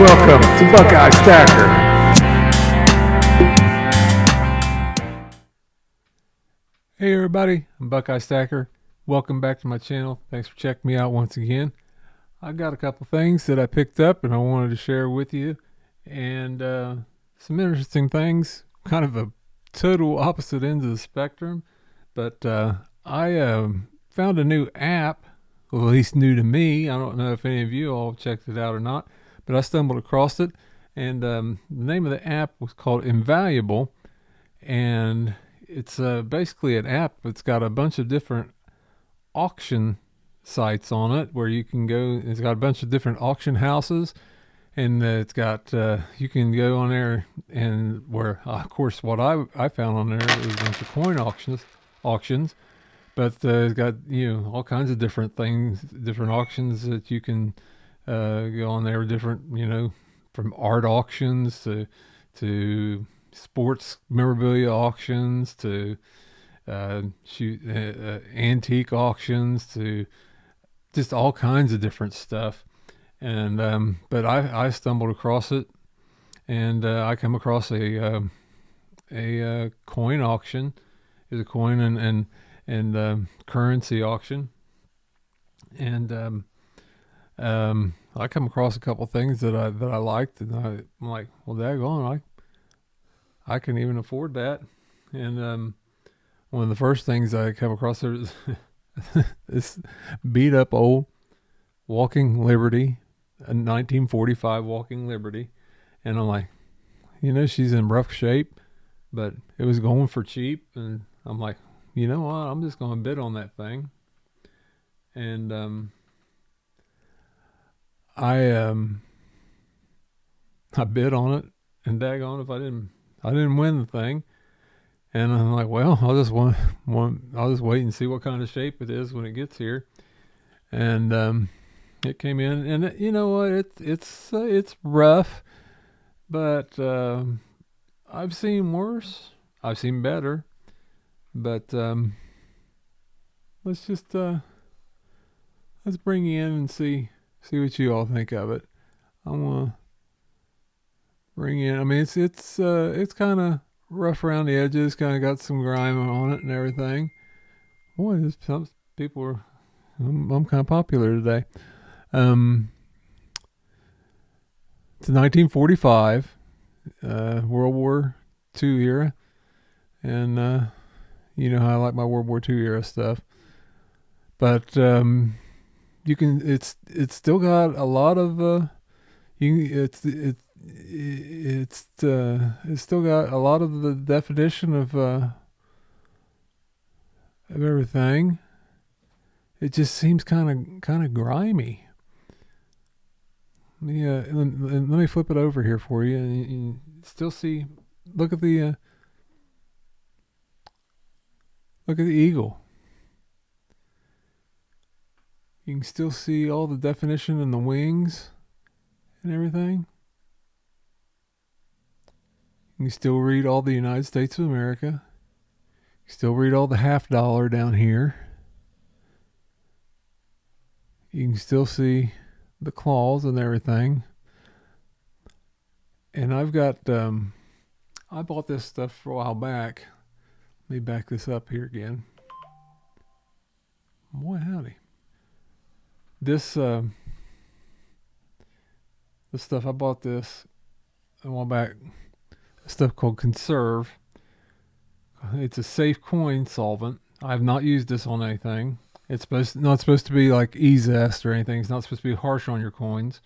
Welcome to Buckeye Stacker. Hey everybody, I'm Buckeye Stacker. Welcome back to my channel. Thanks for checking me out once again. I got a couple things that I picked up and I wanted to share with you, and some interesting things, kind of a total opposite ends of the spectrum. But I found a new app, well, at least new to me. I don't know if any of you all checked it out or not, but I stumbled across it, and the name of the app was called Invaluable, and it's basically an app that's got a bunch of different auction sites on it where you can go. It's got a bunch of different auction houses, and it's got you can go on there, and where of course what I found on there is a bunch of coin auctions, but it's got, you know, all kinds of different things, different auctions that you can go on there, different, you know, from art auctions to sports memorabilia auctions to antique auctions to just all kinds of different stuff. And but I stumbled across it, and I come across a coin auction. Is a coin and currency auction, and I come across a couple things that I liked, and I'm like, well, daggone, I can even afford that. And one of the first things I come across there is this beat up old Walking Liberty, a 1945 Walking Liberty, and I'm like, you know, she's in rough shape, but it was going for cheap, and I'm like, you know what, I'm just going to bid on that thing. And I bid on it, and daggone if I didn't win the thing. And I'm like, well, I'll just wait and see what kind of shape it is when it gets here. And it came in, and you know what, it's rough, but I've seen worse, I've seen better, but let's just let's bring you in and see what you all think of it. I want to bring in. I mean, it's kind of rough around the edges, kind of got some grime on it and everything. Boy, some people are. I'm kind of popular today. It's 1945, World War II era, and you know how I like my World War II era stuff. But you can. It's still got a lot of. It's still got a lot of the definition of everything. It just seems kind of grimy. Yeah, let me flip it over here for you, and you still see. Look at the eagle. You can still see all the definition in the wings and everything. You can still read all the United States of America. You can still read all the $50 down here. You can still see the claws and everything. And I've got, I bought this stuff for a while back. Let me back this up here again. Boy, howdy. This stuff, I bought this a while back. Stuff called Conserve. It's a safe coin solvent. I have not used this on anything. It's not supposed to be like E-Zest or anything. It's not supposed to be harsh on your coins.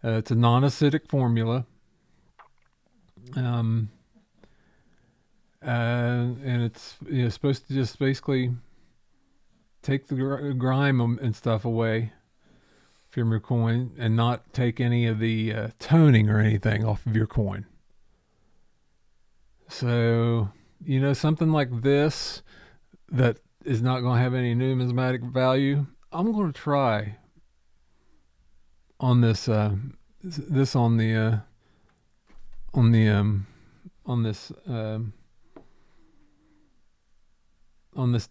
It's a non-acidic formula. And it's, you know, supposed to just basically take the grime and stuff away from your coin and not take any of the toning or anything off of your coin. So, you know, something like this that is not going to have any numismatic value, I'm going to try on this on this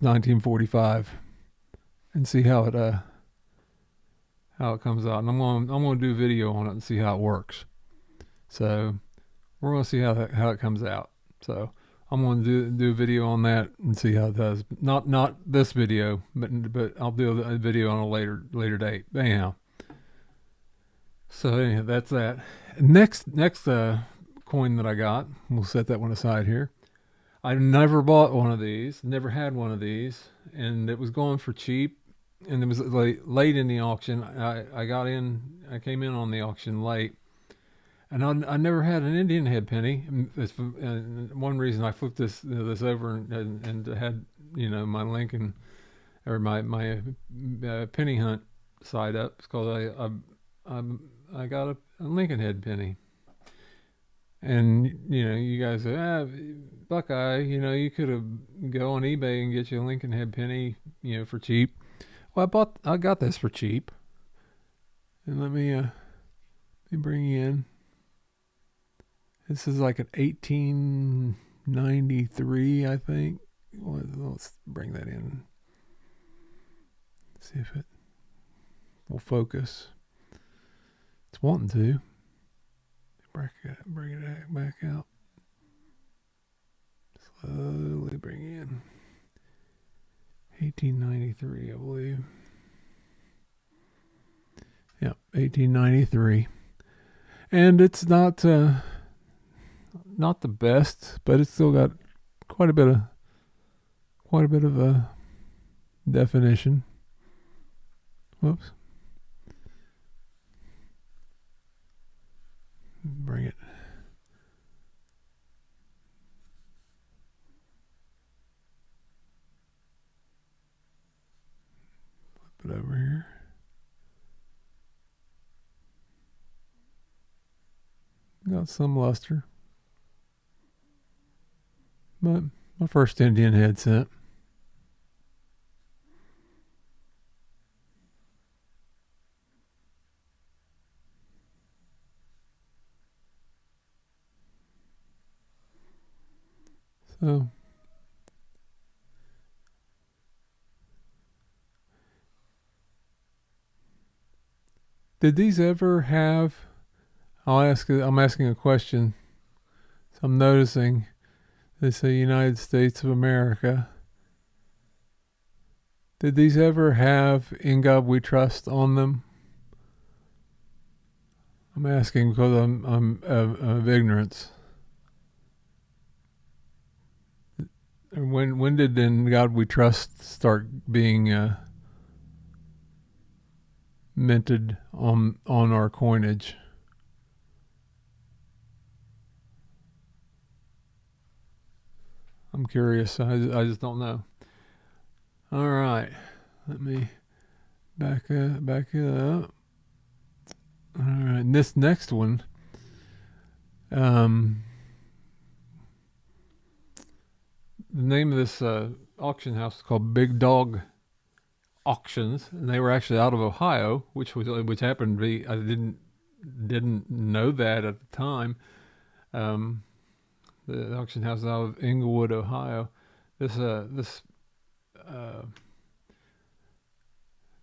1945 and see how how it comes out, and I'm gonna do a video on it and see how it works. So we're gonna see how it comes out. So I'm gonna do a video on that and see how it does. Not this video, but I'll do a video on a later date. But anyhow, so anyhow, that's that. Next coin that I got. We'll set that one aside here. I never bought one of these. Never had one of these, and it was going for cheap. And it was late in the auction. I got in. I came in on the auction late, and I never had an Indian head penny. And one reason I flipped this over and had my Lincoln or my penny hunt side up because I got a Lincoln head penny. And you guys say, Buckeye, you could have go on eBay and get you a Lincoln head penny, for cheap. Well, I got this for cheap. And let me bring you in. This is like an 1893, I think. Let's bring that in. See if it will focus. It's wanting to. Bring it back out. Slowly bring in. 1893, I believe. Yep, 1893. And it's not the best, but it's still got quite a bit of definition. Whoops. Bring it. Flip it over here. Got some luster. But my first Indian headset. So did these ever have I'm asking a question. So I'm noticing they say United States of America. Did these ever have "In God We Trust" on them? I'm asking because I'm of ignorance. When did "In God We Trust" start being minted on our coinage? I'm curious. I just don't know. All right, let me back it up. All right, and this next one, the name of this auction house is called Big Dog Auctions, and they were actually out of Ohio, which happened to be, I didn't know that at the time. The auction house is out of Englewood, Ohio. This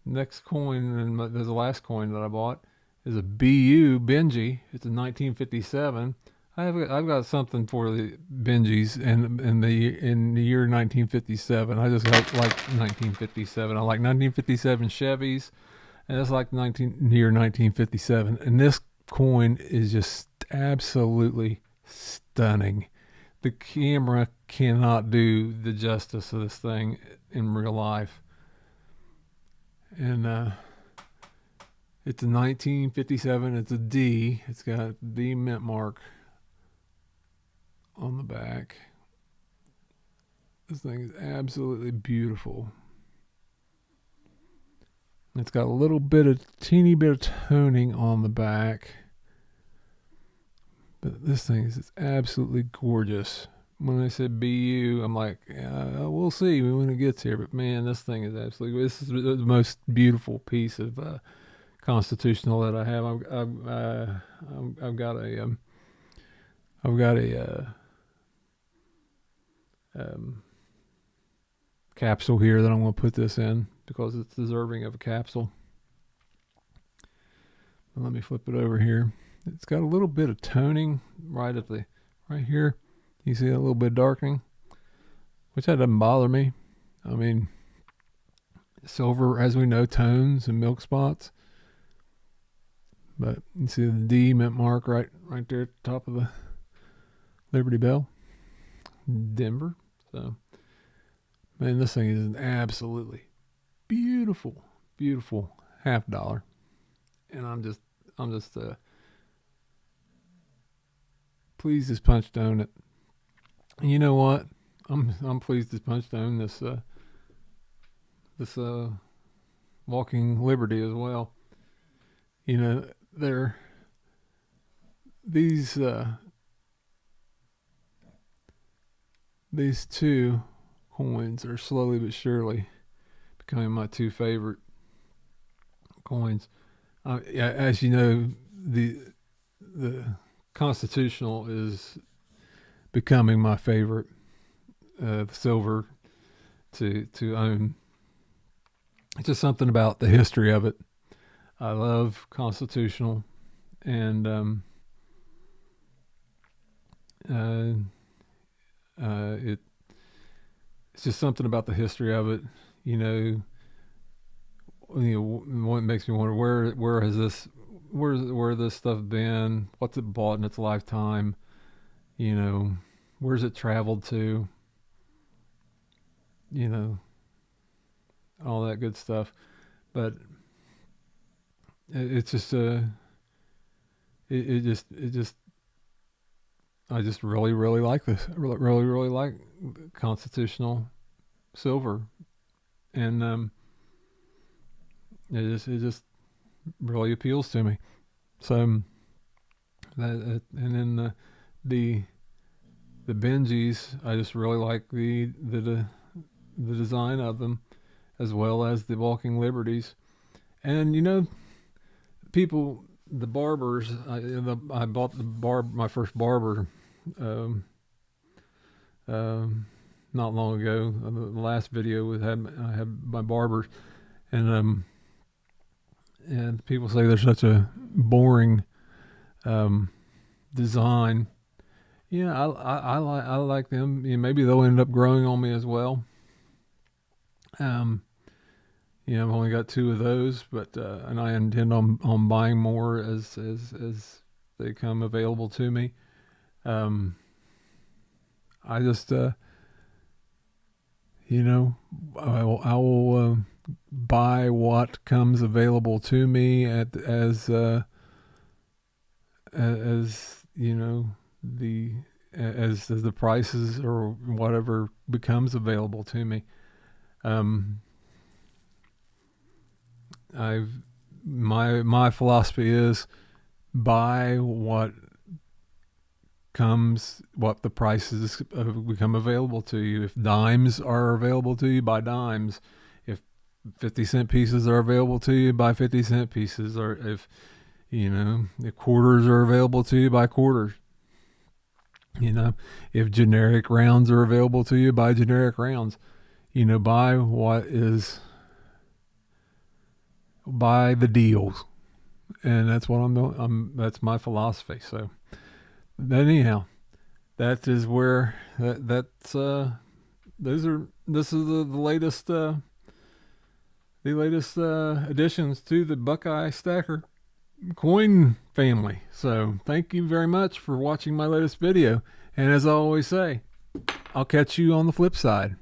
next coin, and there's the last coin that I bought, is a BENJI. It's a 1957. I've got something for the BENJIs in the year 1957. I just like 1957. I like 1957 Chevys, and it's like year 1957. And this coin is just absolutely stunning. The camera cannot do the justice of this thing in real life. And it's a 1957. It's a D. It's got a D mint mark on the back. This thing is absolutely beautiful. It's got a teeny bit of toning on the back. But this thing is absolutely gorgeous. When I said BU, I'm like, we'll see when it gets here. But man, this thing is absolutely. This is the most beautiful piece of constitutional that I have. I've got a capsule here that I'm going to put this in because it's deserving of a capsule. Let me flip it over here. It's got a little bit of toning right here. You see a little bit of darkening, which that doesn't bother me. I mean, silver, as we know, tones and milk spots. But you see the D mint mark right there at the top of the Liberty Bell, Denver. So, man, this thing is an absolutely beautiful, beautiful $50, and I'm just pleased as punch to own it. And you know what? I'm pleased as punch to own this Walking Liberty as well. You know, these two coins are slowly but surely becoming my two favorite coins. Yeah, as you know, the Constitutional is becoming my favorite silver to own. It's just something about the history of it. I love Constitutional, and it's just something about the history of it. What makes me wonder where this stuff been? What's it bought in its lifetime? Where's it traveled to? All that good stuff. But it's just I just really like this. Really like Constitutional silver, and it just really appeals to me. So and then the BENJIs, I just really like the design of them, as well as the Walking Liberties. And the barbers, I bought my first barber not long ago. The last video I had my barbers, and people say they're such a boring design. Yeah, I like them. Maybe they'll end up growing on me as well. I've only got two of those, but and I intend on buying more as they come available to me. I just I will buy what comes available to me as the prices or whatever becomes available to me. My philosophy is buy what the prices become available to you. If dimes are available to you, buy dimes. If 50-cent pieces are available to you, buy 50-cent pieces. Or if the quarters are available to you, buy quarters. If generic rounds are available to you, buy generic rounds. Buy the deals, and that's what I'm doing. That's my philosophy. So, anyhow, that is where this is the latest additions to the Buckeye Stacker coin family. So, thank you very much for watching my latest video, and as I always say, I'll catch you on the flip side.